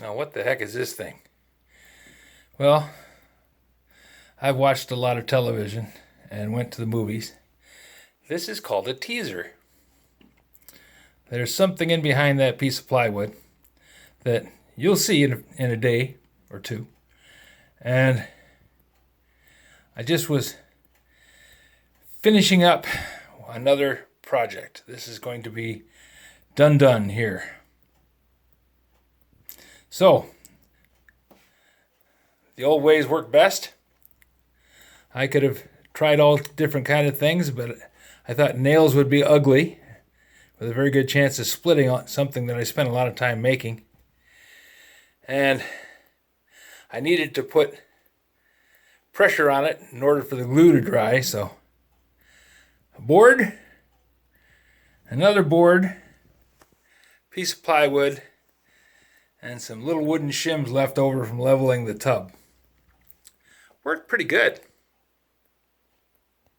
Now, what the heck is this thing? Well, I've watched a lot of television and went to the movies. This is called a teaser. There's something in behind that piece of plywood that you'll see in a day or two. And I just was finishing up another project. This is going to be done here. So, the old ways work best. I could have tried all different kind of things, but I thought nails would be ugly, with a very good chance of splitting on something that I spent a lot of time making. And I needed to put pressure on it in order for the glue to dry, so a board, another board, piece of plywood, and some little wooden shims left over from leveling the tub. Worked pretty good.